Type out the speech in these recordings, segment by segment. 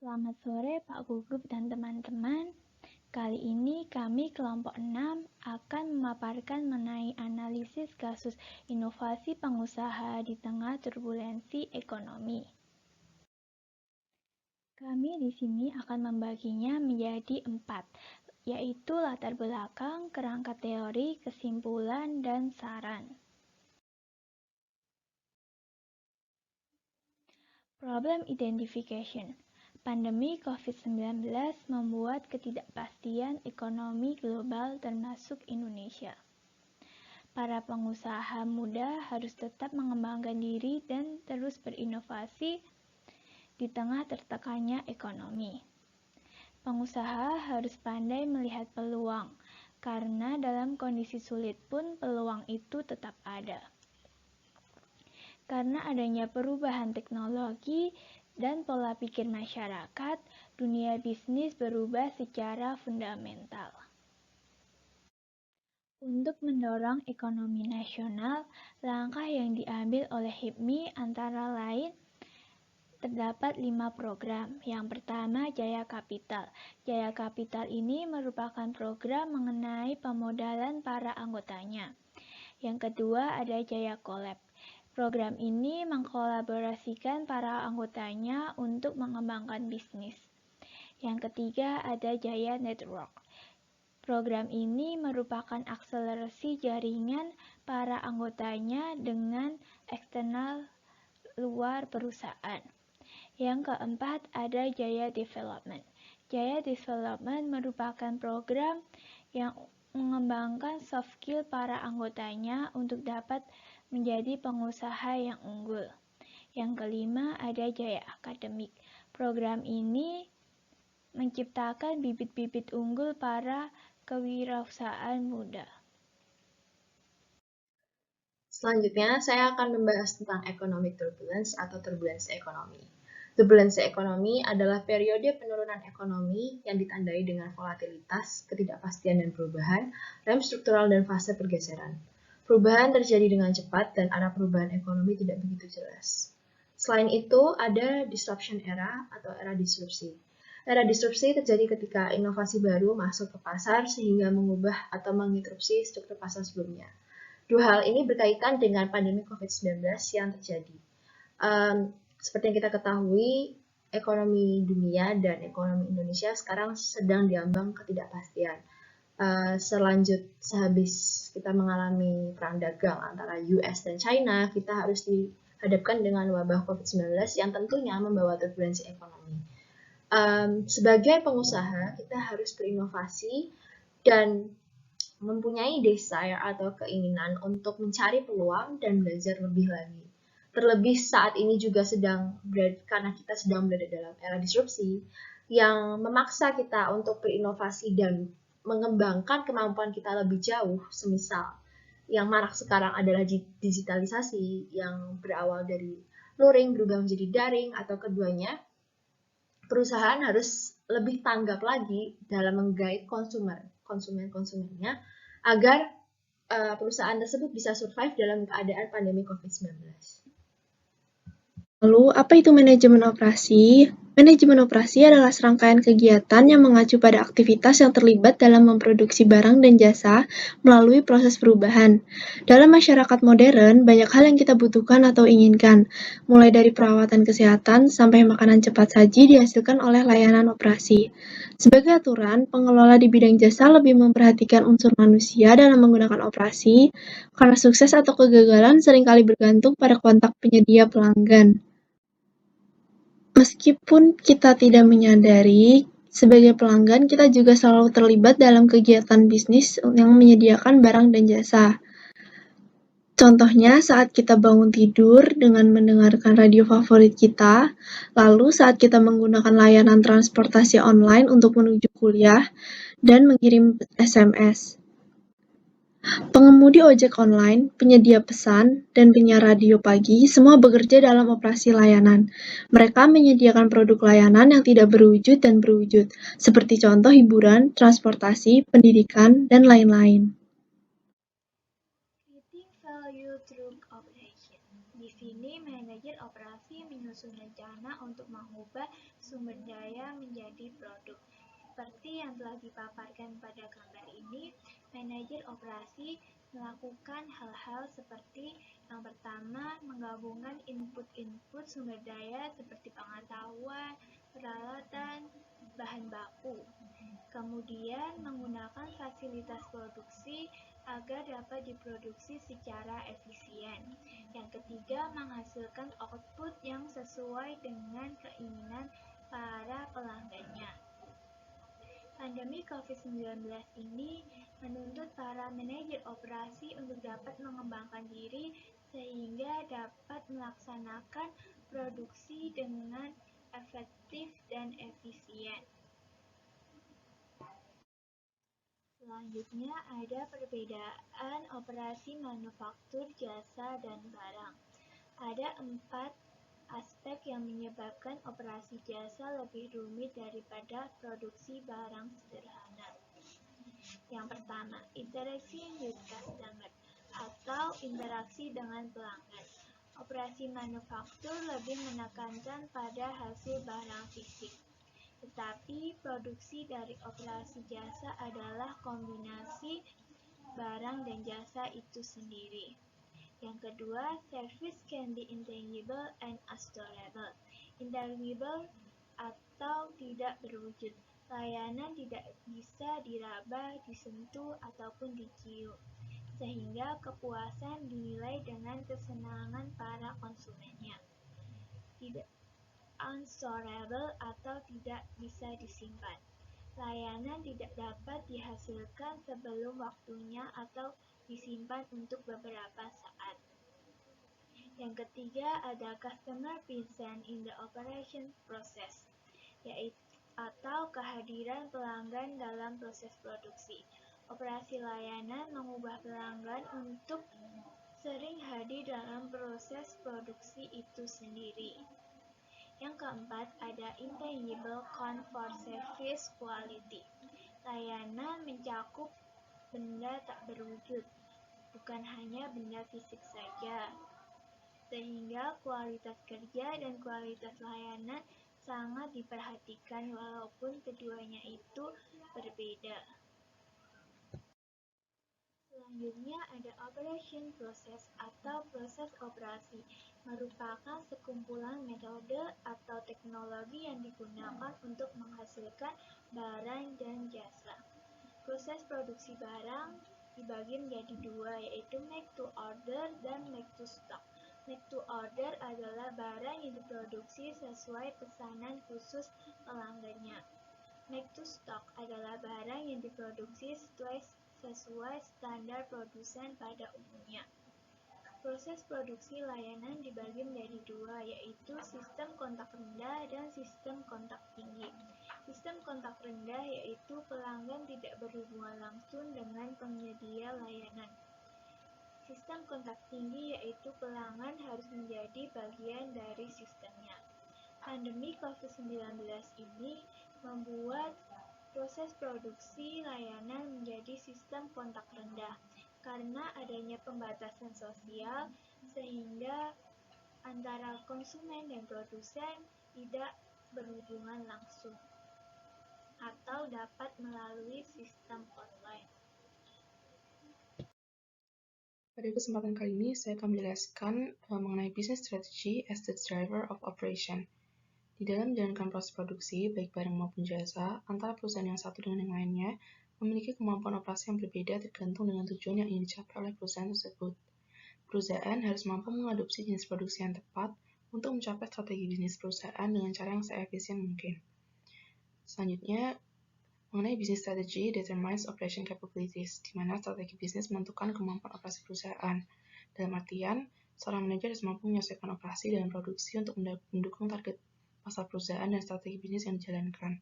Selamat sore Pak Gugup dan teman-teman. Kali ini kami kelompok 6 akan memaparkan mengenai analisis kasus inovasi pengusaha di tengah turbulensi ekonomi. Kami di sini akan membaginya menjadi 4, yaitu latar belakang, kerangka teori, kesimpulan, dan saran. Problem identification. Pandemi COVID-19 membuat ketidakpastian ekonomi global termasuk Indonesia. Para pengusaha muda harus tetap mengembangkan diri dan terus berinovasi di tengah tertekannya ekonomi. Pengusaha harus pandai melihat peluang, karena dalam kondisi sulit pun peluang itu tetap ada. Karena adanya perubahan teknologi dan pola pikir masyarakat, dunia bisnis berubah secara fundamental. Untuk mendorong ekonomi nasional, langkah yang diambil oleh HIPMI antara lain terdapat 5 program. Yang pertama, Jaya Kapital. Jaya Kapital ini merupakan program mengenai pemodalan para anggotanya. Yang kedua, ada Jaya Collab. Program ini mengkolaborasikan para anggotanya untuk mengembangkan bisnis. Yang ketiga, ada Jaya Network. Program ini merupakan akselerasi jaringan para anggotanya dengan eksternal luar perusahaan. Yang keempat, ada Jaya Development. Jaya Development merupakan program yang mengembangkan soft skill para anggotanya untuk dapat menjadi pengusaha yang unggul. Yang kelima, ada Jaya Akademik. Program ini menciptakan bibit-bibit unggul para kewirausahaan muda. Selanjutnya, saya akan membahas tentang economic turbulence atau turbulensi ekonomi. Turbulensi ekonomi adalah periode penurunan ekonomi yang ditandai dengan volatilitas, ketidakpastian dan perubahan, rem struktural dan fase pergeseran. Perubahan terjadi dengan cepat dan arah perubahan ekonomi tidak begitu jelas. Selain itu, ada disruption era atau era disrupsi. Era disrupsi terjadi ketika inovasi baru masuk ke pasar sehingga mengubah atau menginterupsi struktur pasar sebelumnya. Dua hal ini berkaitan dengan pandemi COVID-19 yang terjadi. Seperti yang kita ketahui, ekonomi dunia dan ekonomi Indonesia sekarang sedang diambang ketidakpastian. Sehabis kita mengalami perang dagang antara US dan China, kita harus dihadapkan dengan wabah COVID-19 yang tentunya membawa turbulensi ekonomi. Sebagai pengusaha, kita harus berinovasi dan mempunyai desire atau keinginan untuk mencari peluang dan belajar lebih lagi. Terlebih saat ini juga karena kita sedang berada dalam era disrupsi yang memaksa kita untuk berinovasi dan mengembangkan kemampuan kita lebih jauh. Semisal yang marak sekarang adalah digitalisasi yang berawal dari luring berubah menjadi daring atau keduanya. Perusahaan harus lebih tanggap lagi dalam menggait konsumennya agar perusahaan tersebut bisa survive dalam keadaan pandemi COVID-19. Lalu, apa itu manajemen operasi? Manajemen operasi adalah serangkaian kegiatan yang mengacu pada aktivitas yang terlibat dalam memproduksi barang dan jasa melalui proses perubahan. Dalam masyarakat modern, banyak hal yang kita butuhkan atau inginkan, mulai dari perawatan kesehatan sampai makanan cepat saji dihasilkan oleh layanan operasi. Sebagai aturan, pengelola di bidang jasa lebih memperhatikan unsur manusia dalam menggunakan operasi, karena sukses atau kegagalan seringkali bergantung pada kontak penyedia pelanggan. Meskipun kita tidak menyadari, sebagai pelanggan kita juga selalu terlibat dalam kegiatan bisnis yang menyediakan barang dan jasa. Contohnya saat kita bangun tidur dengan mendengarkan radio favorit kita, lalu saat kita menggunakan layanan transportasi online untuk menuju kuliah, dan mengirim SMS. Pengemudi ojek online, penyedia pesan, dan penyiar radio pagi semua bekerja dalam operasi layanan. Mereka menyediakan produk layanan yang tidak berwujud dan berwujud, seperti contoh hiburan, transportasi, pendidikan, dan lain-lain. Creating value through operation. Di sini manajer operasi menyusun rencana untuk mengubah sumber daya menjadi produk. Seperti yang telah dipaparkan pada gambar ini, manajer operasi melakukan hal-hal seperti yang pertama, menggabungkan input-input sumber daya seperti pengetahuan, peralatan, bahan baku. Kemudian, menggunakan fasilitas produksi agar dapat diproduksi secara efisien. Yang ketiga, menghasilkan output yang sesuai dengan keinginan para pelanggannya. Pandemi COVID-19 ini menuntut para manajer operasi untuk dapat mengembangkan diri sehingga dapat melaksanakan produksi dengan efektif dan efisien. Selanjutnya ada perbedaan operasi manufaktur, jasa, dan barang. Ada 4 aspek yang menyebabkan operasi jasa lebih rumit daripada produksi barang sederhana. Yang pertama, interaksi with customer atau interaksi dengan pelanggan. Operasi manufaktur lebih menekankan pada hasil barang fisik. Tetapi produksi dari operasi jasa adalah kombinasi barang dan jasa itu sendiri. Yang kedua, service can be intangible and unstoreable. Intangible atau tidak berwujud. Layanan tidak bisa diraba, disentuh, ataupun dicium. Sehingga kepuasan dinilai dengan kesenangan para konsumennya. Tidak unstoreable atau tidak bisa disimpan. Layanan tidak dapat dihasilkan sebelum waktunya atau disimpan untuk beberapa saat. Yang ketiga ada customer present in the operation process, yaitu atau kehadiran pelanggan dalam proses produksi. Operasi layanan mengubah pelanggan untuk sering hadir dalam proses produksi itu sendiri. Yang keempat ada intangible count for service quality. Layanan mencakup benda tak berwujud, bukan hanya benda fisik saja. Sehingga kualitas kerja dan kualitas layanan sangat diperhatikan walaupun keduanya itu berbeda. Selanjutnya ada operation process atau proses operasi, merupakan sekumpulan metode atau teknologi yang digunakan untuk menghasilkan barang dan jasa. Proses produksi barang dibagi menjadi 2, yaitu make to order dan make to stock. Make to order adalah barang yang diproduksi sesuai pesanan khusus pelanggannya. Make to stock adalah barang yang diproduksi sesuai standar produsen pada umumnya. Proses produksi layanan dibagi menjadi 2, yaitu sistem kontak rendah dan sistem kontak tinggi. Sistem kontak rendah yaitu pelanggan tidak berhubungan langsung dengan penyedia layanan. Sistem kontak tinggi yaitu pelanggan harus menjadi bagian dari sistemnya. Pandemi COVID-19 ini membuat proses produksi layanan menjadi sistem kontak rendah karena adanya pembatasan sosial sehingga antara konsumen dan produsen tidak berhubungan langsung atau dapat melalui sistem online. Pada kesempatan kali ini, saya akan menjelaskan mengenai business strategy as the driver of operation. Di dalam menjalankan proses produksi, baik barang maupun jasa, antara perusahaan yang satu dengan yang lainnya, memiliki kemampuan operasi yang berbeda tergantung dengan tujuan yang ingin dicapai oleh perusahaan tersebut. Perusahaan harus mampu mengadopsi jenis produksi yang tepat untuk mencapai strategi bisnis perusahaan dengan cara yang seefisien mungkin. Selanjutnya, mengenai business strategy determines operation capabilities, di mana strategi bisnis menentukan kemampuan operasi perusahaan. Dalam artian, seorang manajer harus mampu menyesuaikan operasi dan produksi untuk mendukung target pasar perusahaan dan strategi bisnis yang dijalankan.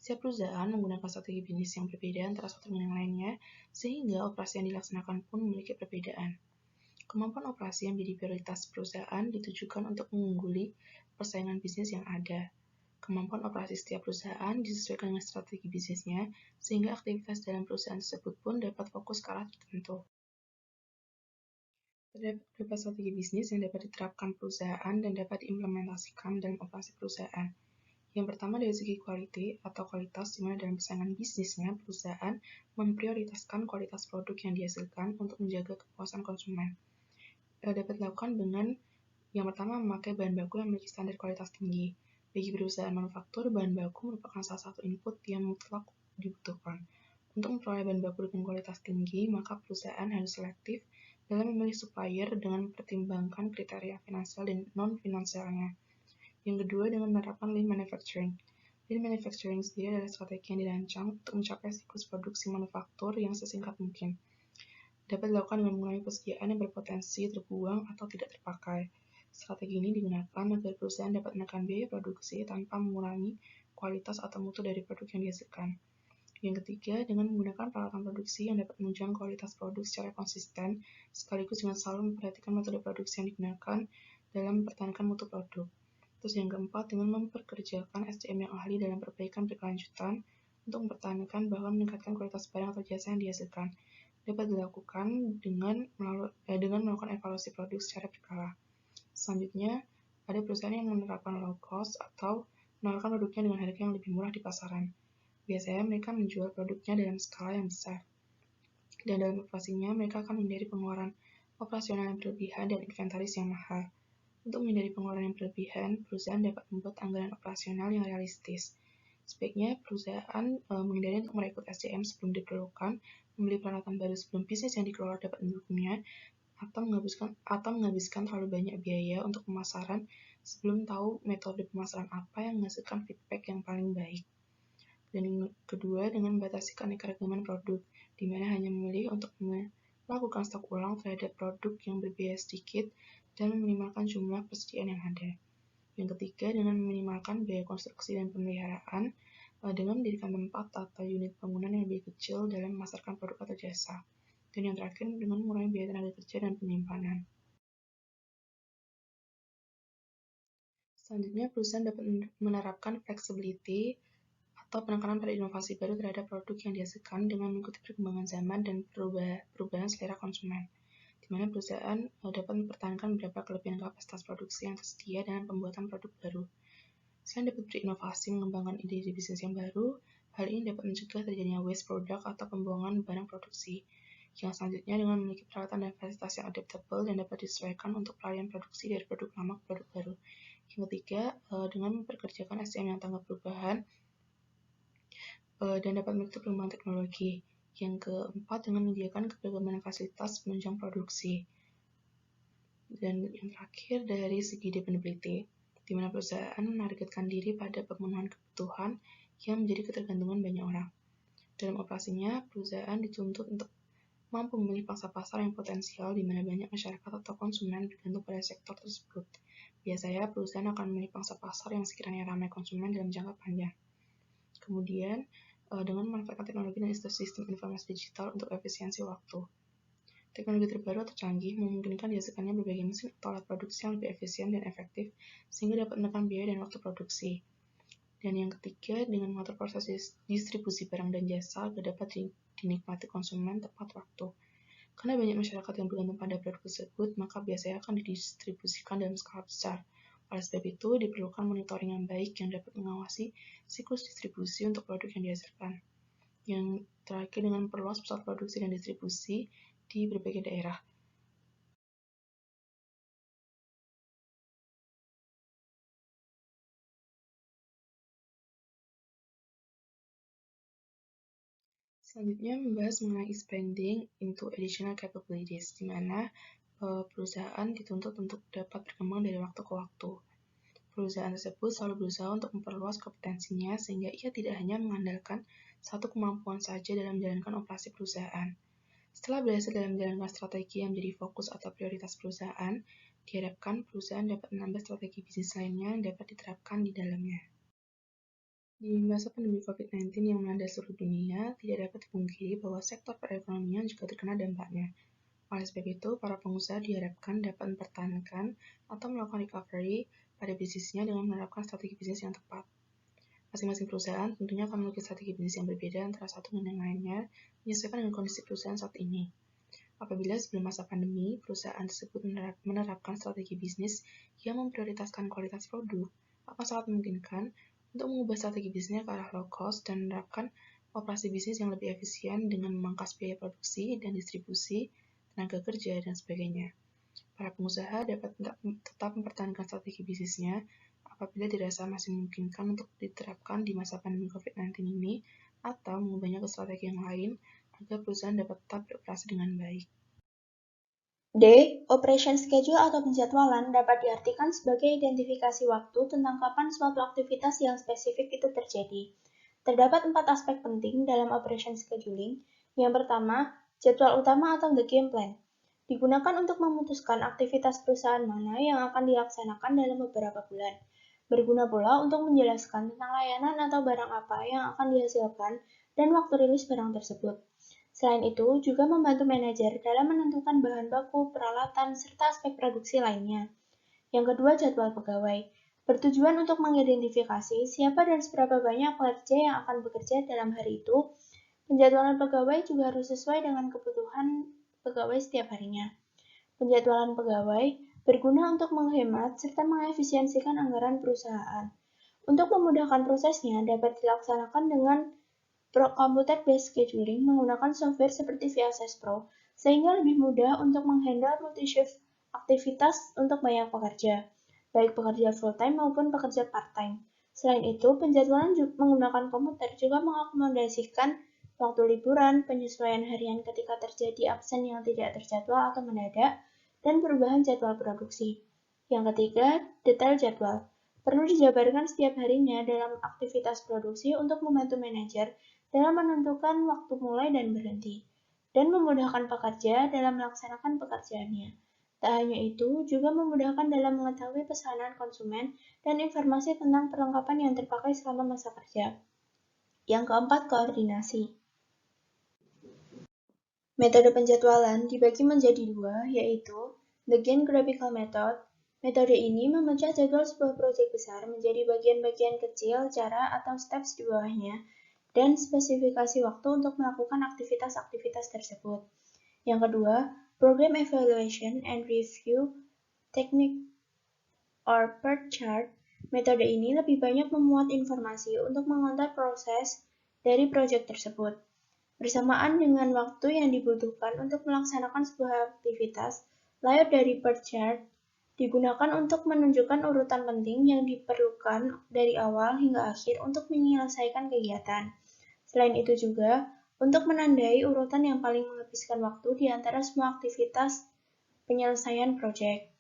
Setiap perusahaan menggunakan strategi bisnis yang berbeda antara satu dengan yang lainnya, sehingga operasi yang dilaksanakan pun memiliki perbedaan. Kemampuan operasi yang menjadi prioritas perusahaan ditujukan untuk mengungguli persaingan bisnis yang ada. Kemampuan operasi setiap perusahaan disesuaikan dengan strategi bisnisnya, sehingga aktivitas dalam perusahaan tersebut pun dapat fokus ke arah tertentu. Terdapat strategi bisnis yang dapat diterapkan perusahaan dan dapat diimplementasikan dalam operasi perusahaan. Yang pertama dari segi quality atau kualitas, di mana dalam persaingan bisnisnya, perusahaan memprioritaskan kualitas produk yang dihasilkan untuk menjaga kepuasan konsumen. Dapat dilakukan dengan yang pertama memakai bahan baku yang memiliki standar kualitas tinggi. Bagi perusahaan manufaktur, bahan baku merupakan salah satu input yang mutlak dibutuhkan. Untuk memperoleh bahan baku dengan kualitas tinggi, maka perusahaan harus selektif dalam memilih supplier dengan mempertimbangkan kriteria finansial dan non-finansialnya. Yang kedua, dengan menerapkan lean manufacturing. Lean manufacturing sendiri adalah strategi yang dirancang untuk mencapai siklus produksi manufaktur yang sesingkat mungkin. Dapat dilakukan dengan mengurangi persediaan yang berpotensi terbuang atau tidak terpakai. Strategi ini digunakan agar perusahaan dapat menekan biaya produksi tanpa mengurangi kualitas atau mutu dari produk yang dihasilkan. Yang ketiga, dengan menggunakan peralatan produksi yang dapat menunjang kualitas produk secara konsisten, sekaligus dengan selalu memperhatikan metode produksi yang digunakan dalam mempertahankan mutu produk. Terus yang keempat, dengan memperkerjakan SDM yang ahli dalam perbaikan berkelanjutan untuk mempertahankan bahkan meningkatkan kualitas barang atau jasa yang dihasilkan. Dapat dilakukan dengan melakukan evaluasi produk secara berkala. Selanjutnya, ada perusahaan yang menerapkan low cost atau menawarkan produknya dengan harga yang lebih murah di pasaran. Biasanya mereka menjual produknya dalam skala yang besar. Dan dalam operasinya, mereka akan menghindari pengeluaran operasional yang berlebihan dan inventaris yang mahal. Untuk menghindari pengeluaran yang berlebihan, perusahaan dapat membuat anggaran operasional yang realistis. Sebaiknya perusahaan menghindari untuk merekrut SDM sebelum diperlukan, membeli peralatan baru sebelum bisnis yang dikelola dapat mendukungnya, atau menghabiskan terlalu banyak biaya untuk pemasaran sebelum tahu metode pemasaran apa yang menghasilkan feedback yang paling baik. Dan yang kedua, dengan membatasi keanekaragaman produk, di mana hanya memilih untuk melakukan stok ulang terhadap produk yang berbiaya sedikit dan meminimalkan jumlah persediaan yang ada. Yang ketiga, dengan meminimalkan biaya konstruksi dan pemeliharaan dengan mendirikan tempat atau unit bangunan yang lebih kecil dalam memasarkan produk atau jasa. Dan yang terakhir, dengan mengurangi biaya tenaga kerja dan penyimpanan. Selanjutnya, perusahaan dapat menerapkan flexibility atau penekanan pada inovasi baru terhadap produk yang dihasilkan dengan mengikuti perkembangan zaman dan perubahan selera konsumen, di mana perusahaan dapat mempertahankan beberapa kelebihan kapasitas produksi yang tersedia dengan pembuatan produk baru. Selain dapat berinovasi mengembangkan ide-ide bisnis yang baru, hal ini dapat mencegah terjadinya waste product atau pembuangan barang produksi. Yang selanjutnya, dengan memiliki peralatan dan fasilitas yang adaptable dan dapat disesuaikan untuk pelarian produksi dari produk lama ke produk baru. Yang ketiga, dengan memperkerjakan SDM yang tanggap perubahan dan dapat mengikuti perkembangan teknologi. Yang keempat, dengan menyediakan keberagaman fasilitas penunjang produksi. Dan yang terakhir, dari segi dependability, di mana perusahaan menargetkan diri pada pemenuhan kebutuhan yang menjadi ketergantungan banyak orang. Dalam operasinya, perusahaan dituntut untuk mampu memilih pangsa pasar yang potensial di mana banyak masyarakat atau konsumen bergantung pada sektor tersebut. Biasanya, perusahaan akan memilih pangsa pasar yang sekiranya ramai konsumen dalam jangka panjang. Kemudian, dengan memanfaatkan teknologi dan sistem informasi digital untuk efisiensi waktu. Teknologi terbaru atau canggih memungkinkan dihasilkannya berbagai mesin atau alat produksi yang lebih efisien dan efektif sehingga dapat menekan biaya dan waktu produksi. Dan yang ketiga, dengan mengatur proses distribusi barang dan jasa agar dapat dinikmati konsumen tepat waktu. Karena banyak masyarakat yang bergantung pada produk tersebut, maka biasanya akan didistribusikan dalam skala besar. Oleh sebab itu, diperlukan monitoring yang baik yang dapat mengawasi siklus distribusi untuk produk yang dihasilkan. Yang terakhir, dengan memperluas pusat produksi dan distribusi di berbagai daerah. Selanjutnya, membahas mengenai expanding into additional capabilities, di mana perusahaan dituntut untuk dapat berkembang dari waktu ke waktu. Perusahaan tersebut selalu berusaha untuk memperluas kompetensinya sehingga ia tidak hanya mengandalkan satu kemampuan saja dalam menjalankan operasi perusahaan. Setelah berhasil dalam menjalankan strategi yang menjadi fokus atau prioritas perusahaan, diharapkan perusahaan dapat menambah strategi bisnis lainnya yang dapat diterapkan di dalamnya. Di masa pandemi COVID-19 yang melanda seluruh dunia, tidak dapat dipungkiri bahwa sektor perekonomian juga terkena dampaknya. Oleh sebab itu, para pengusaha diharapkan dapat mempertahankan atau melakukan recovery pada bisnisnya dengan menerapkan strategi bisnis yang tepat. Masing-masing perusahaan tentunya akan memiliki strategi bisnis yang berbeda antara satu dengan yang lainnya, menyesuaikan dengan kondisi perusahaan saat ini. Apabila sebelum masa pandemi, perusahaan tersebut menerapkan strategi bisnis yang memprioritaskan kualitas produk, akan sangat memungkinkan untuk mengubah strategi bisnisnya ke arah low cost dan menerapkan operasi bisnis yang lebih efisien dengan memangkas biaya produksi dan distribusi, tenaga kerja, dan sebagainya. Para pengusaha dapat tetap mempertahankan strategi bisnisnya apabila dirasa masih memungkinkan untuk diterapkan di masa pandemi COVID-19 ini, atau mengubahnya ke strategi yang lain agar perusahaan dapat tetap beroperasi dengan baik. D. Operation schedule atau penjadwalan dapat diartikan sebagai identifikasi waktu tentang kapan suatu aktivitas yang spesifik itu terjadi. Terdapat 4 aspek penting dalam operation scheduling. Yang pertama, jadwal utama atau the game plan. Digunakan untuk memutuskan aktivitas perusahaan mana yang akan dilaksanakan dalam beberapa bulan. Berguna pula untuk menjelaskan tentang layanan atau barang apa yang akan dihasilkan dan waktu rilis barang tersebut. Selain itu, juga membantu manajer dalam menentukan bahan baku, peralatan, serta aspek produksi lainnya. Yang kedua, jadwal pegawai. Bertujuan untuk mengidentifikasi siapa dan seberapa banyak pekerja yang akan bekerja dalam hari itu. Penjadwalan pegawai juga harus sesuai dengan kebutuhan pegawai setiap harinya. Penjadwalan pegawai berguna untuk menghemat serta mengefisiensikan anggaran perusahaan. Untuk memudahkan prosesnya dapat dilaksanakan dengan computer-based scheduling menggunakan software seperti VSS Pro, sehingga lebih mudah untuk menghandle multi-shift aktivitas untuk banyak pekerja, baik pekerja full-time maupun pekerja part-time. Selain itu, penjadwalan menggunakan komputer juga mengakomodasikan waktu liburan, penyesuaian harian ketika terjadi absen yang tidak terjadwal atau mendadak, dan perubahan jadwal produksi. Yang ketiga, detail jadwal. Perlu dijabarkan setiap harinya dalam aktivitas produksi untuk membantu manajer dalam menentukan waktu mulai dan berhenti, dan memudahkan pekerja dalam melaksanakan pekerjaannya. Tak hanya itu, juga memudahkan dalam mengetahui pesanan konsumen dan informasi tentang perlengkapan yang terpakai selama masa kerja. Yang keempat, koordinasi. Metode penjadwalan dibagi menjadi dua, yaitu the Gantt graphical method. Metode ini memecah jadwal sebuah proyek besar menjadi bagian-bagian kecil, cara atau steps di bawahnya, dan spesifikasi waktu untuk melakukan aktivitas-aktivitas tersebut. Yang kedua, Program Evaluation and Review Technique or PERT chart. Metode ini lebih banyak memuat informasi untuk mengontrol proses dari proyek tersebut. Bersamaan dengan waktu yang dibutuhkan untuk melaksanakan sebuah aktivitas, layout dari PERT chart digunakan untuk menunjukkan urutan penting yang diperlukan dari awal hingga akhir untuk menyelesaikan kegiatan. Selain itu juga, untuk menandai urutan yang paling menghabiskan waktu di antara semua aktivitas penyelesaian proyek.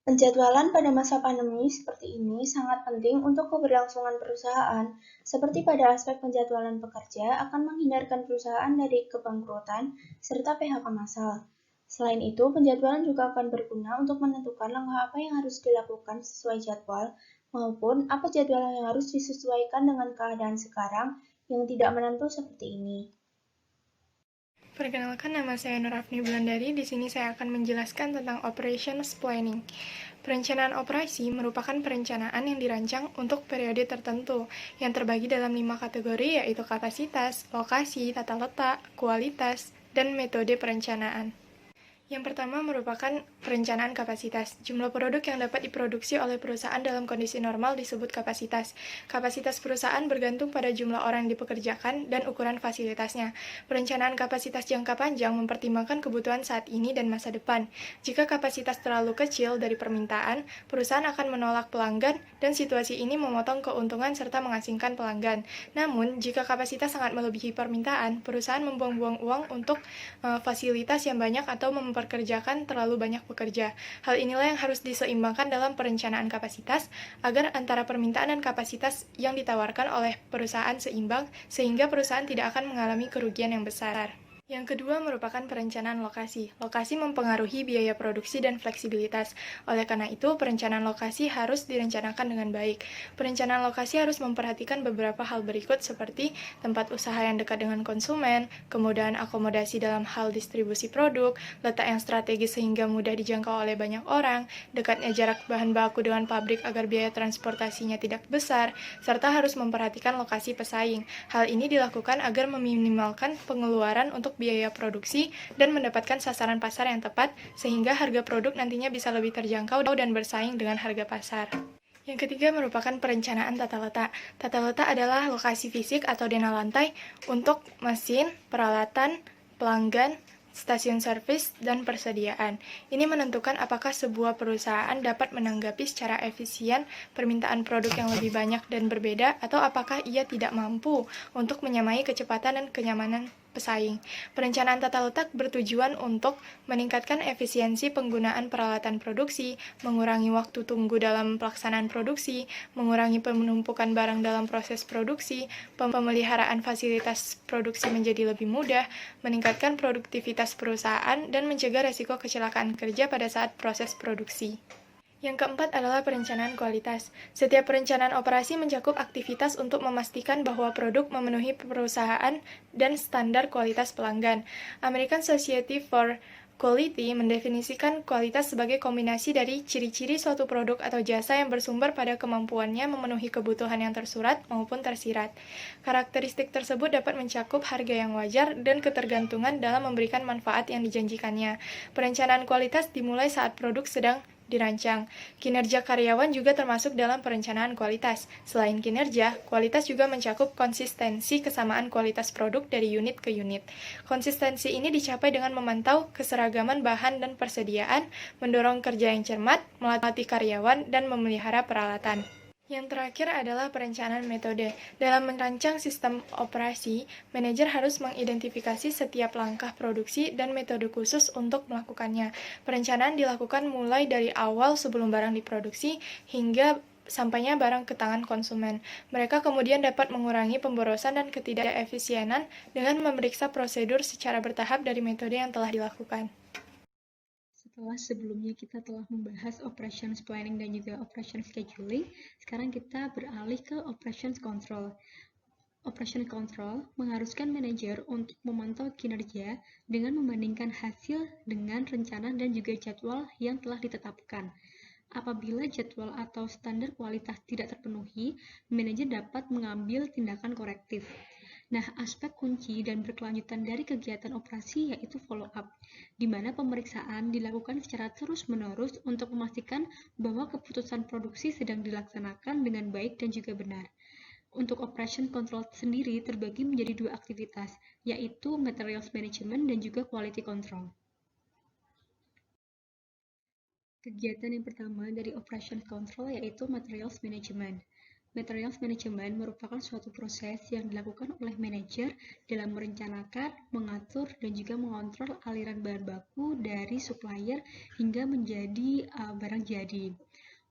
Penjadwalan pada masa pandemi seperti ini sangat penting untuk keberlangsungan perusahaan, seperti pada aspek penjadwalan pekerja akan menghindarkan perusahaan dari kebangkrutan serta PHK massal. Selain itu, penjadwalan juga akan berguna untuk menentukan langkah apa yang harus dilakukan sesuai jadwal, maupun apa jadwal yang harus disesuaikan dengan keadaan sekarang yang tidak menentu seperti ini. Perkenalkan, nama saya Nur Afni Bulandari. Di sini saya akan menjelaskan tentang operations planning. Perencanaan operasi merupakan perencanaan yang dirancang untuk periode tertentu yang terbagi dalam 5 kategori, yaitu kapasitas, lokasi, tata letak, kualitas, dan metode perencanaan. Yang pertama merupakan perencanaan kapasitas. Jumlah produk yang dapat diproduksi oleh perusahaan dalam kondisi normal disebut kapasitas. Kapasitas perusahaan bergantung pada jumlah orang yang dipekerjakan dan ukuran fasilitasnya. Perencanaan kapasitas jangka panjang mempertimbangkan kebutuhan saat ini dan masa depan. Jika kapasitas terlalu kecil dari permintaan, perusahaan akan menolak pelanggan dan situasi ini memotong keuntungan serta mengasingkan pelanggan. Namun, jika kapasitas sangat melebihi permintaan, perusahaan membuang-buang uang untuk fasilitas yang banyak atau memperkerjakan terlalu banyak pekerja. Hal inilah yang harus diseimbangkan dalam perencanaan kapasitas agar antara permintaan dan kapasitas yang ditawarkan oleh perusahaan seimbang sehingga perusahaan tidak akan mengalami kerugian yang besar. Yang kedua merupakan perencanaan lokasi. Lokasi mempengaruhi biaya produksi dan fleksibilitas. Oleh karena itu, perencanaan lokasi harus direncanakan dengan baik. Perencanaan lokasi harus memperhatikan beberapa hal berikut seperti tempat usaha yang dekat dengan konsumen, kemudahan akomodasi dalam hal distribusi produk, letak yang strategis sehingga mudah dijangkau oleh banyak orang, dekatnya jarak bahan baku dengan pabrik agar biaya transportasinya tidak besar, serta harus memperhatikan lokasi pesaing. Hal ini dilakukan agar meminimalkan pengeluaran untuk untuk biaya produksi dan mendapatkan sasaran pasar yang tepat, sehingga harga produk nantinya bisa lebih terjangkau dan bersaing dengan harga pasar. Yang ketiga merupakan perencanaan tata letak. Tata letak adalah lokasi fisik atau denah lantai untuk mesin, peralatan, pelanggan, stasiun servis, dan persediaan. Ini menentukan apakah sebuah perusahaan dapat menanggapi secara efisien permintaan produk yang lebih banyak dan berbeda, atau apakah ia tidak mampu untuk menyamai kecepatan dan kenyamanan pesaing. Perencanaan tata letak bertujuan untuk meningkatkan efisiensi penggunaan peralatan produksi, mengurangi waktu tunggu dalam pelaksanaan produksi, mengurangi penumpukan barang dalam proses produksi, pemeliharaan fasilitas produksi menjadi lebih mudah, meningkatkan produktivitas perusahaan, dan mencegah risiko kecelakaan kerja pada saat proses produksi. Yang keempat adalah perencanaan kualitas. Setiap perencanaan operasi mencakup aktivitas untuk memastikan bahwa produk memenuhi perusahaan dan standar kualitas pelanggan. American Society for Quality mendefinisikan kualitas sebagai kombinasi dari ciri-ciri suatu produk atau jasa yang bersumber pada kemampuannya memenuhi kebutuhan yang tersurat maupun tersirat. Karakteristik tersebut dapat mencakup harga yang wajar dan ketergantungan dalam memberikan manfaat yang dijanjikannya. Perencanaan kualitas dimulai saat produk sedang dirancang. Kinerja karyawan juga termasuk dalam perencanaan kualitas. Selain kinerja, kualitas juga mencakup konsistensi kesamaan kualitas produk dari unit ke unit. Konsistensi ini dicapai dengan memantau keseragaman bahan dan persediaan, mendorong kerja yang cermat, melatih karyawan, dan memelihara peralatan. Yang terakhir adalah perencanaan metode. Dalam merancang sistem operasi, manajer harus mengidentifikasi setiap langkah produksi dan metode khusus untuk melakukannya. Perencanaan dilakukan mulai dari awal sebelum barang diproduksi hingga sampainya barang ke tangan konsumen. Mereka kemudian dapat mengurangi pemborosan dan ketidakefisienan dengan memeriksa prosedur secara bertahap dari metode yang telah dilakukan. Setelah sebelumnya kita telah membahas operations planning dan juga operations scheduling, sekarang kita beralih ke operations control. Operations control mengharuskan manajer untuk memantau kinerja dengan membandingkan hasil dengan rencana dan juga jadwal yang telah ditetapkan. Apabila jadwal atau standar kualitas tidak terpenuhi, manajer dapat mengambil tindakan korektif. Nah, aspek kunci dan berkelanjutan dari kegiatan operasi yaitu follow-up, di mana pemeriksaan dilakukan secara terus-menerus untuk memastikan bahwa keputusan produksi sedang dilaksanakan dengan baik dan juga benar. Untuk operation control sendiri terbagi menjadi dua aktivitas, yaitu materials management dan juga quality control. Kegiatan yang pertama dari operation control yaitu materials management. Materials management merupakan suatu proses yang dilakukan oleh manajer dalam merencanakan, mengatur, dan juga mengontrol aliran bahan baku dari supplier hingga menjadi barang jadi.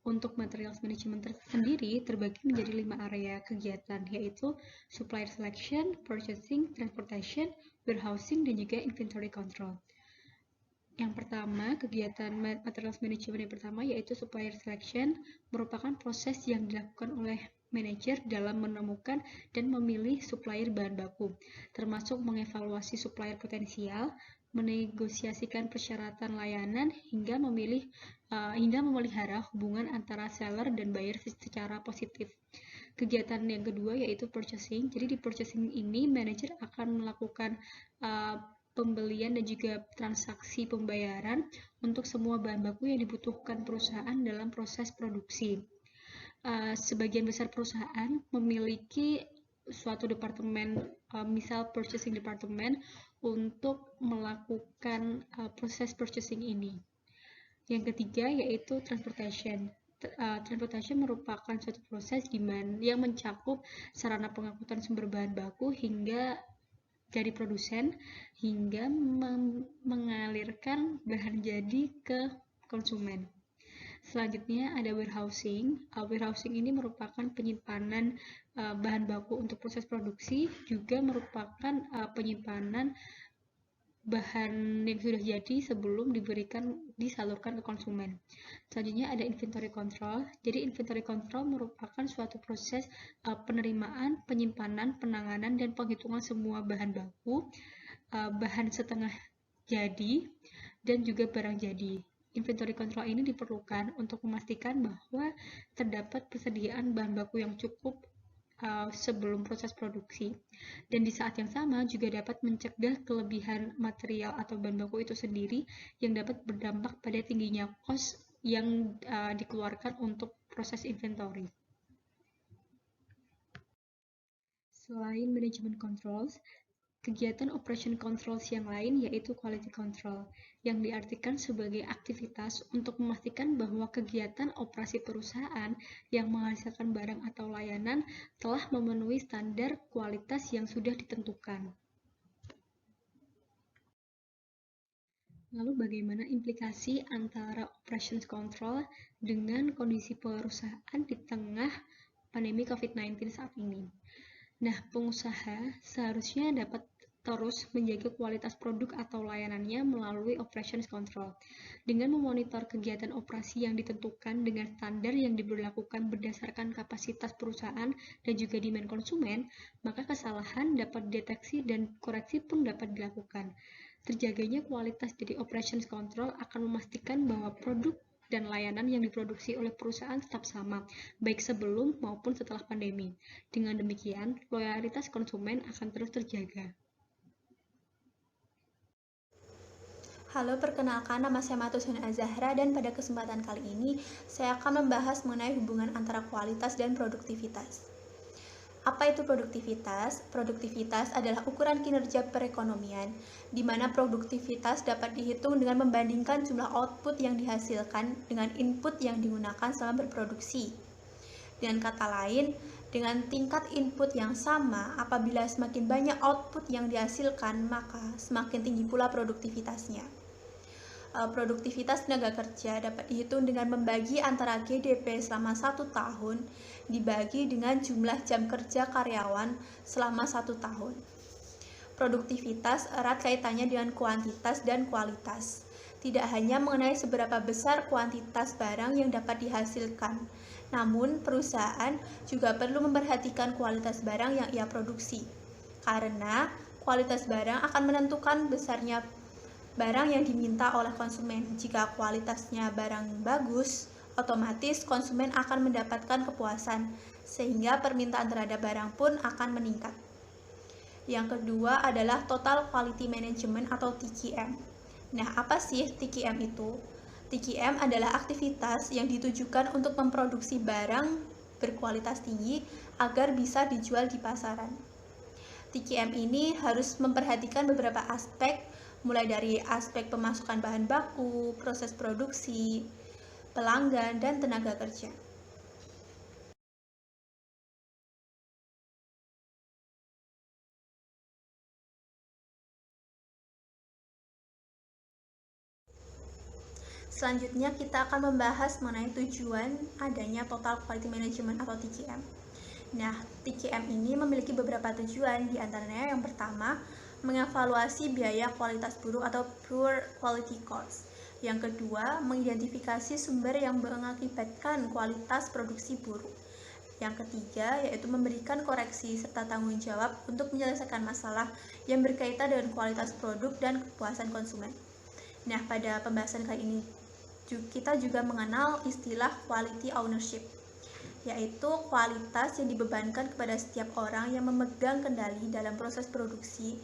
Untuk materials management sendiri terbagi menjadi 5 area kegiatan, yaitu supplier selection, purchasing, transportation, warehousing, dan juga inventory control. Yang pertama, kegiatan materials management yang pertama yaitu supplier selection, merupakan proses yang dilakukan oleh manajer dalam menemukan dan memilih supplier bahan baku, termasuk mengevaluasi supplier potensial, menegosiasikan persyaratan layanan, hingga memelihara hubungan antara seller dan buyer secara positif. Kegiatan yang kedua yaitu purchasing. Jadi di purchasing ini manajer akan melakukan pembelian dan juga transaksi pembayaran untuk semua bahan baku yang dibutuhkan perusahaan dalam proses produksi. Sebagian besar perusahaan memiliki suatu departemen, misal purchasing department, untuk melakukan proses purchasing ini. Yang ketiga yaitu transportation. Transportation merupakan suatu proses yang mencakup sarana pengangkutan sumber bahan baku hingga dari produsen hingga mengalirkan bahan jadi ke konsumen. Selanjutnya ada warehousing. Warehousing ini merupakan penyimpanan bahan baku untuk proses produksi, juga merupakan penyimpanan bahan yang sudah jadi sebelum disalurkan ke konsumen. Selanjutnya ada inventory control. Jadi inventory control merupakan suatu proses penerimaan, penyimpanan, penanganan, dan penghitungan semua bahan baku, bahan setengah jadi, dan juga barang jadi. Inventory control ini diperlukan untuk memastikan bahwa terdapat persediaan bahan baku yang cukup sebelum proses produksi, dan di saat yang sama juga dapat mencegah kelebihan material atau bahan baku itu sendiri yang dapat berdampak pada tingginya cost yang dikeluarkan untuk proses inventory. Selain management controls, kegiatan operation controls yang lain yaitu quality control, yang diartikan sebagai aktivitas untuk memastikan bahwa kegiatan operasi perusahaan yang menghasilkan barang atau layanan telah memenuhi standar kualitas yang sudah ditentukan. Lalu bagaimana implikasi antara operations control dengan kondisi perusahaan di tengah pandemi COVID-19 saat ini? Nah, pengusaha seharusnya dapat terus menjaga kualitas produk atau layanannya melalui operations control. Dengan memonitor kegiatan operasi yang ditentukan dengan standar yang diberlakukan berdasarkan kapasitas perusahaan dan juga demand konsumen, maka kesalahan dapat dideteksi dan koreksi pun dapat dilakukan. Terjaganya kualitas dari operations control akan memastikan bahwa produk dan layanan yang diproduksi oleh perusahaan tetap sama, baik sebelum maupun setelah pandemi. Dengan demikian, loyalitas konsumen akan terus terjaga. Halo, perkenalkan, nama saya Matusun Azahra dan pada kesempatan kali ini saya akan membahas mengenai hubungan antara kualitas dan produktivitas. Apa itu produktivitas? Produktivitas adalah ukuran kinerja perekonomian, di mana produktivitas dapat dihitung dengan membandingkan jumlah output yang dihasilkan dengan input yang digunakan selama berproduksi. Dengan kata lain, dengan tingkat input yang sama, apabila semakin banyak output yang dihasilkan, maka semakin tinggi pula produktivitasnya. Produktivitas tenaga kerja dapat dihitung dengan membagi antara GDP selama 1 tahun dibagi dengan jumlah jam kerja karyawan selama 1 tahun. Produktivitas erat kaitannya dengan kuantitas dan kualitas. Tidak hanya mengenai seberapa besar kuantitas barang yang dapat dihasilkan, namun perusahaan juga perlu memperhatikan kualitas barang yang ia produksi. Karena kualitas barang akan menentukan besarnya barang yang diminta oleh konsumen. Jika kualitasnya barang bagus, otomatis konsumen akan mendapatkan kepuasan, sehingga permintaan terhadap barang pun akan meningkat. Yang kedua adalah Total Quality Management atau TQM. Nah, apa sih TQM itu? TQM adalah aktivitas yang ditujukan untuk memproduksi barang berkualitas tinggi agar bisa dijual di pasaran. TQM ini harus memperhatikan beberapa aspek, mulai dari aspek pemasukan bahan baku, proses produksi, pelanggan, dan tenaga kerja. Selanjutnya kita akan membahas mengenai tujuan adanya Total Quality Management atau TQM. Nah, TQM ini memiliki beberapa tujuan, di antaranya yang pertama, mengevaluasi biaya kualitas buruk atau poor quality cost. Yang kedua, mengidentifikasi sumber yang mengakibatkan kualitas produksi buruk. Yang ketiga, yaitu memberikan koreksi serta tanggung jawab untuk menyelesaikan masalah yang berkaitan dengan kualitas produk dan kepuasan konsumen. Nah, pada pembahasan kali ini kita juga mengenal istilah quality ownership, yaitu kualitas yang dibebankan kepada setiap orang yang memegang kendali dalam proses produksi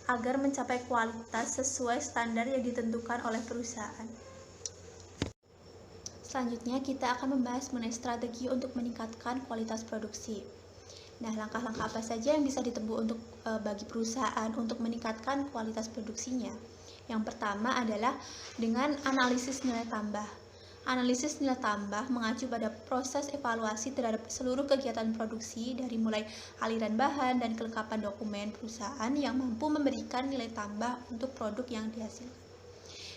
agar mencapai kualitas sesuai standar yang ditentukan oleh perusahaan. Selanjutnya kita akan membahas mengenai strategi untuk meningkatkan kualitas produksi. Nah, langkah-langkah apa saja yang bisa ditempuh untuk bagi perusahaan untuk meningkatkan kualitas produksinya? Yang pertama adalah dengan analisis nilai tambah. Analisis nilai tambah mengacu pada proses evaluasi terhadap seluruh kegiatan produksi dari mulai aliran bahan dan kelengkapan dokumen perusahaan yang mampu memberikan nilai tambah untuk produk yang dihasilkan.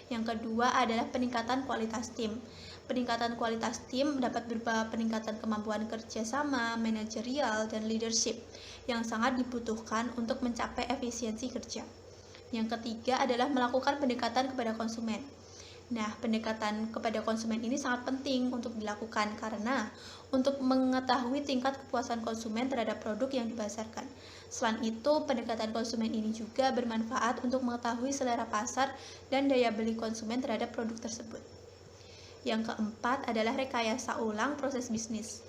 Yang kedua adalah peningkatan kualitas tim. Peningkatan kualitas tim dapat berupa peningkatan kemampuan kerjasama, manajerial, dan leadership yang sangat dibutuhkan untuk mencapai efisiensi kerja. Yang ketiga adalah melakukan pendekatan kepada konsumen. Nah, pendekatan kepada konsumen ini sangat penting untuk dilakukan karena untuk mengetahui tingkat kepuasan konsumen terhadap produk yang dipasarkan. Selain itu, pendekatan konsumen ini juga bermanfaat untuk mengetahui selera pasar dan daya beli konsumen terhadap produk tersebut. Yang keempat adalah rekayasa ulang proses bisnis.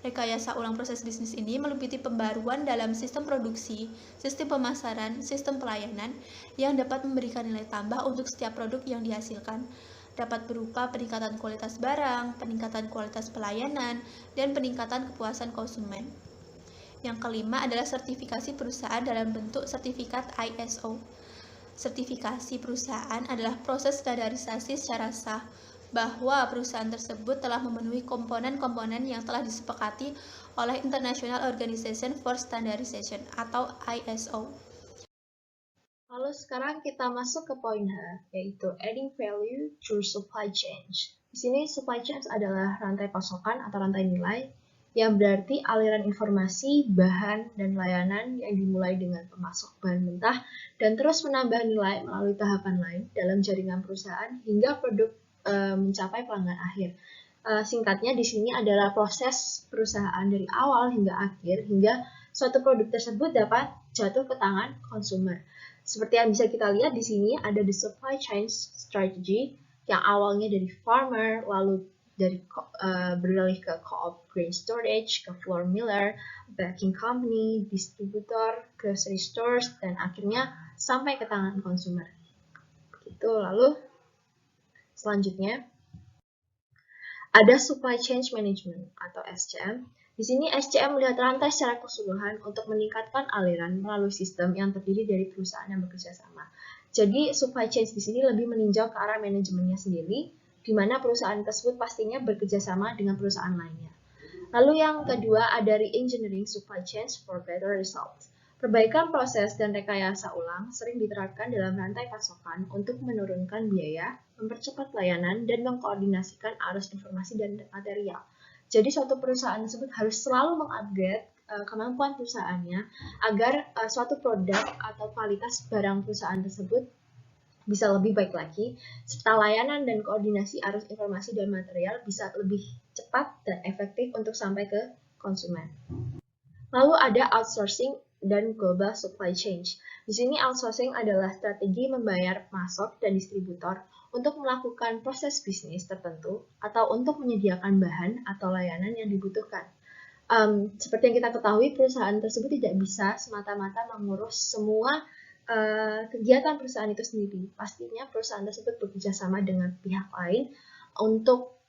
Rekayasa ulang proses bisnis ini meliputi pembaruan dalam sistem produksi, sistem pemasaran, sistem pelayanan yang dapat memberikan nilai tambah untuk setiap produk yang dihasilkan. Dapat berupa peningkatan kualitas barang, peningkatan kualitas pelayanan, dan peningkatan kepuasan konsumen. Yang kelima adalah sertifikasi perusahaan dalam bentuk sertifikat ISO. Sertifikasi perusahaan adalah proses standarisasi secara sah bahwa perusahaan tersebut telah memenuhi komponen-komponen yang telah disepakati oleh International Organization for Standardization atau ISO. Lalu sekarang kita masuk ke poin H, yaitu adding value through supply chain. Di sini supply chain adalah rantai pasokan atau rantai nilai, yang berarti aliran informasi, bahan, dan layanan yang dimulai dengan pemasok bahan mentah dan terus menambah nilai melalui tahapan lain dalam jaringan perusahaan hingga produk mencapai pelanggan akhir. Singkatnya di sini adalah proses perusahaan dari awal hingga akhir hingga suatu produk tersebut dapat jatuh ke tangan konsumer. Seperti yang bisa kita lihat di sini ada the supply chain strategy yang awalnya dari farmer, lalu beralih ke co-op grain storage, ke flour miller, baking company, distributor, grocery stores, dan akhirnya sampai ke tangan konsumer. Begitu. Lalu selanjutnya ada supply chain management atau SCM. Di sini SCM melihat rantai secara keseluruhan untuk meningkatkan aliran melalui sistem yang terdiri dari perusahaan yang bekerja sama. Jadi supply chain di sini lebih meninjau ke arah manajemennya sendiri, di mana perusahaan tersebut pastinya bekerja sama dengan perusahaan lainnya. Lalu yang kedua ada re-engineering supply chains for better results. Perbaikan proses dan rekayasa ulang sering diterapkan dalam rantai pasokan untuk menurunkan biaya, mempercepat layanan, dan mengkoordinasikan arus informasi dan material. Jadi suatu perusahaan tersebut harus selalu mengupgrade kemampuan perusahaannya agar suatu produk atau kualitas barang perusahaan tersebut bisa lebih baik lagi, serta layanan dan koordinasi arus informasi dan material bisa lebih cepat dan efektif untuk sampai ke konsumen. Lalu ada outsourcing dan global supply chain. Di sini outsourcing adalah strategi membayar pemasok dan distributor untuk melakukan proses bisnis tertentu atau untuk menyediakan bahan atau layanan yang dibutuhkan. Seperti yang kita ketahui, perusahaan tersebut tidak bisa semata-mata mengurus semua kegiatan perusahaan itu sendiri. Pastinya perusahaan tersebut bekerja sama dengan pihak lain untuk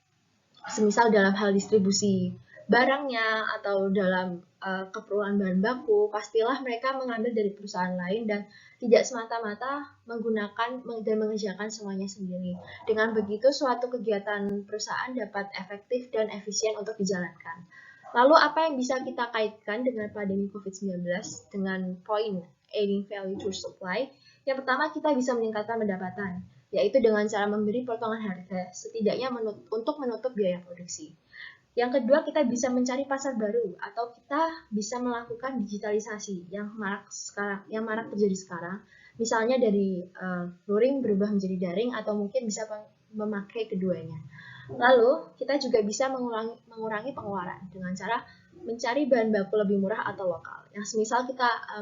semisal dalam hal distribusi barangnya atau dalam keperluan bahan baku, pastilah mereka mengambil dari perusahaan lain dan tidak semata-mata menggunakan dan mengerjakan semuanya sendiri. Dengan begitu, suatu kegiatan perusahaan dapat efektif dan efisien untuk dijalankan. Lalu apa yang bisa kita kaitkan dengan pandemi COVID-19 dengan poin adding value through supply? Yang pertama, kita bisa meningkatkan pendapatan, yaitu dengan cara memberi potongan harga, setidaknya untuk menutup biaya produksi. Yang kedua, kita bisa mencari pasar baru atau kita bisa melakukan digitalisasi yang marak terjadi sekarang. Misalnya dari luring berubah menjadi daring atau mungkin bisa memakai keduanya. Lalu, kita juga bisa mengurangi pengeluaran dengan cara mencari bahan baku lebih murah atau lokal. Yang semisal kita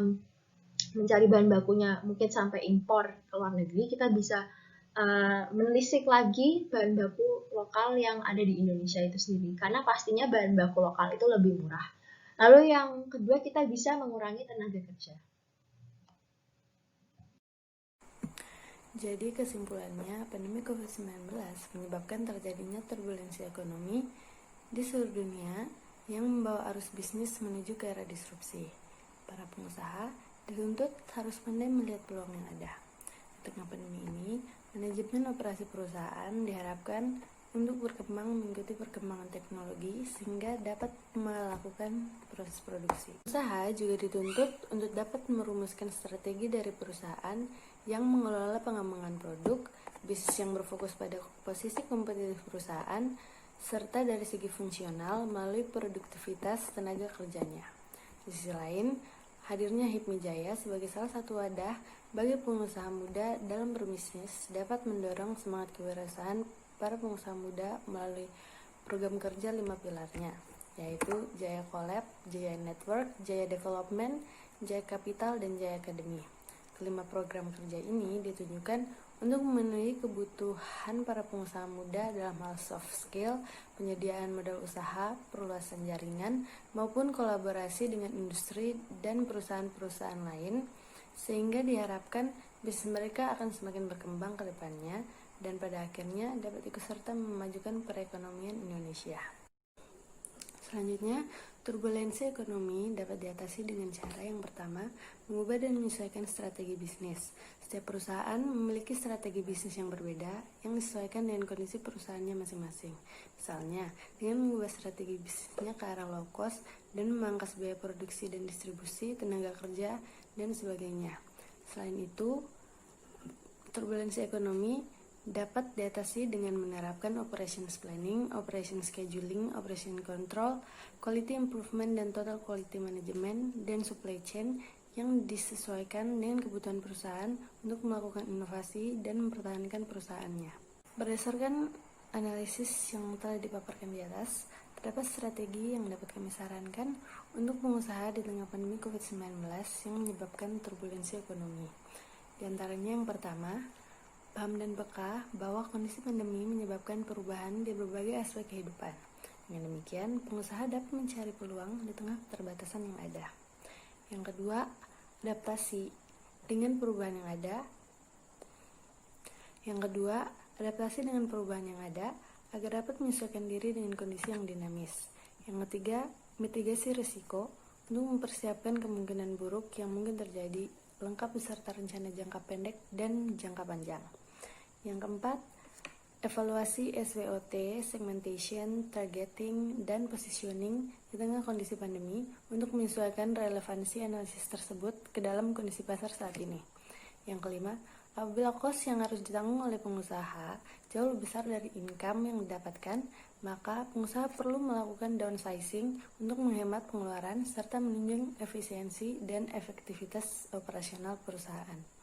mencari bahan bakunya mungkin sampai impor ke luar negeri, kita bisa menelisik lagi bahan baku lokal yang ada di Indonesia itu sendiri, karena pastinya bahan baku lokal itu lebih murah. Lalu yang kedua, kita bisa mengurangi tenaga kerja. Jadi kesimpulannya, pandemi COVID-19 menyebabkan terjadinya turbulensi ekonomi di seluruh dunia yang membawa arus bisnis menuju ke era disrupsi. Para pengusaha dituntut harus pandai melihat peluang yang ada. Di tengah pandemi ini, manajemen operasi perusahaan diharapkan untuk berkembang mengikuti perkembangan teknologi sehingga dapat melakukan proses produksi. Usaha juga dituntut untuk dapat merumuskan strategi dari perusahaan yang mengelola pengembangan produk, bisnis yang berfokus pada posisi kompetitif perusahaan, serta dari segi fungsional melalui produktivitas tenaga kerjanya. Di sisi lain, hadirnya HIPMI Jaya sebagai salah satu wadah bagi pengusaha muda dalam berbisnis dapat mendorong semangat kewirausahaan para pengusaha muda melalui program kerja 5 pilarnya, yaitu Jaya Collab, Jaya Network, Jaya Development, Jaya Capital, dan Jaya Academy. Kelima program kerja ini ditujukan untuk memenuhi kebutuhan para pengusaha muda dalam hal soft skill, penyediaan modal usaha, perluasan jaringan, maupun kolaborasi dengan industri dan perusahaan-perusahaan lain, sehingga diharapkan bisnis mereka akan semakin berkembang ke depannya dan pada akhirnya dapat ikut serta memajukan perekonomian Indonesia. Selanjutnya, turbulensi ekonomi dapat diatasi dengan cara yang pertama, mengubah dan menyesuaikan strategi bisnis. Setiap perusahaan memiliki strategi bisnis yang berbeda yang disesuaikan dengan kondisi perusahaannya masing-masing. Misalnya, dengan mengubah strategi bisnisnya ke arah low cost dan memangkas biaya produksi dan distribusi, tenaga kerja, dan sebagainya. Selain itu, turbulensi ekonomi dapat diatasi dengan menerapkan operations planning, operation scheduling, operation control, quality improvement, dan total quality management, dan supply chain yang disesuaikan dengan kebutuhan perusahaan untuk melakukan inovasi dan mempertahankan perusahaannya. Berdasarkan analisis yang telah dipaparkan di atas, terdapat strategi yang dapat kami sarankan untuk pengusaha di tengah pandemi COVID-19 yang menyebabkan turbulensi ekonomi. Di antaranya yang pertama, paham dan peka bahwa kondisi pandemi menyebabkan perubahan di berbagai aspek kehidupan. Dengan demikian, pengusaha dapat mencari peluang di tengah keterbatasan yang ada. Yang kedua, adaptasi dengan perubahan yang ada. Adaptasi dengan perubahan yang ada agar dapat menyesuaikan diri dengan kondisi yang dinamis. Yang ketiga, mitigasi risiko untuk mempersiapkan kemungkinan buruk yang mungkin terjadi, lengkap beserta rencana jangka pendek dan jangka panjang. Yang keempat, evaluasi SWOT, segmentation, targeting, dan positioning di tengah kondisi pandemi untuk menyesuaikan relevansi analisis tersebut ke dalam kondisi pasar saat ini. Yang kelima, apabila cost yang harus ditanggung oleh pengusaha jauh lebih besar dari income yang didapatkan, maka pengusaha perlu melakukan downsizing untuk menghemat pengeluaran serta menunjang efisiensi dan efektivitas operasional perusahaan.